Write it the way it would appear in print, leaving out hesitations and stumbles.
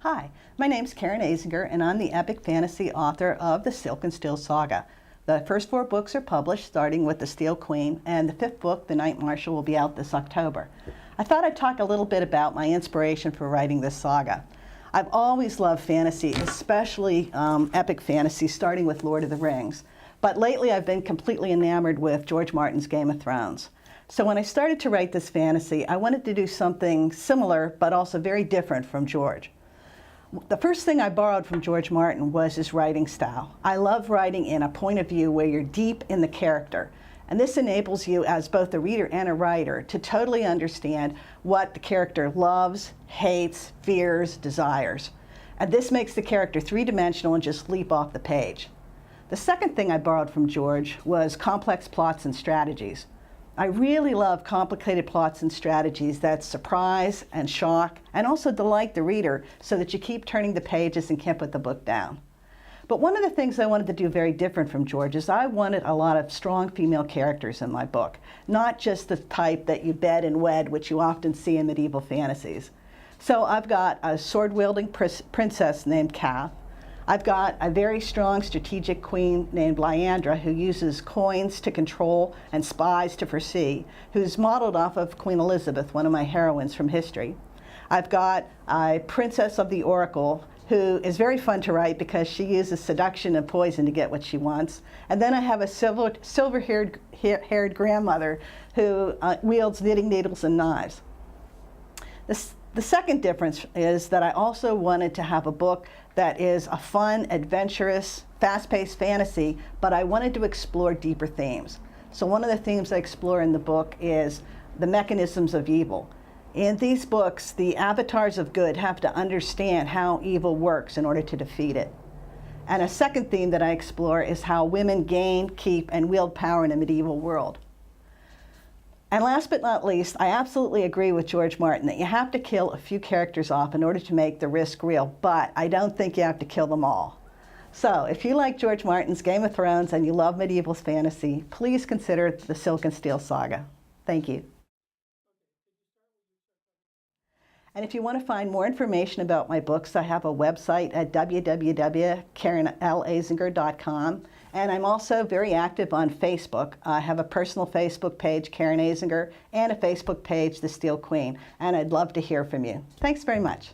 Hi, my name's Karen Azinger, and I'm the epic fantasy author of the Silk and Steel Saga. The first 4 books are published, starting with The Steel Queen, and the 5th book, The Night Marshal, will be out this October. I thought I'd talk a little bit about my inspiration for writing this saga. I've always loved fantasy, especially epic fantasy, starting with Lord of the Rings. But lately I've been completely enamored with George Martin's Game of Thrones. So when I started to write this fantasy, I wanted to do something similar, but also very different from George. The first thing I borrowed from George Martin was his writing style. I love writing in a point of view where you're deep in the character. And this enables you, as both a reader and a writer, to totally understand what the character loves, hates, fears, desires. And this makes the character three-dimensional and just leap off the page. The second thing I borrowed from George was complex plots and strategies. I really love complicated plots and strategies that surprise and shock and also delight the reader so that you keep turning the pages and can't put the book down. But one of the things I wanted to do very different from George is I wanted a lot of strong female characters in my book, not just the type that you bed and wed, which you often see in medieval fantasies. So I've got a sword-wielding princess named Kath. I've got a very strong strategic queen named Lyandra who uses coins to control and spies to foresee, who's modeled off of Queen Elizabeth, one of my heroines from history. I've got a princess of the Oracle who is very fun to write because she uses seduction and poison to get what she wants. And then I have a silver-haired grandmother who wields knitting needles and knives. The second difference is that I also wanted to have a book that is a fun, adventurous, fast-paced fantasy, but I wanted to explore deeper themes. So one of the themes I explore in the book is the mechanisms of evil. In these books, the avatars of good have to understand how evil works in order to defeat it. And a second theme that I explore is how women gain, keep, and wield power in a medieval world. And last but not least, I absolutely agree with George Martin that you have to kill a few characters off in order to make the risk real, but I don't think you have to kill them all. So if you like George Martin's Game of Thrones and you love medieval fantasy, please consider the Silk and Steel Saga. Thank you. And if you want to find more information about my books, I have a website at www.karenlazinger.com. And I'm also very active on Facebook. I have a personal Facebook page, Karen Azinger, and a Facebook page, The Steel Queen. And I'd love to hear from you. Thanks very much.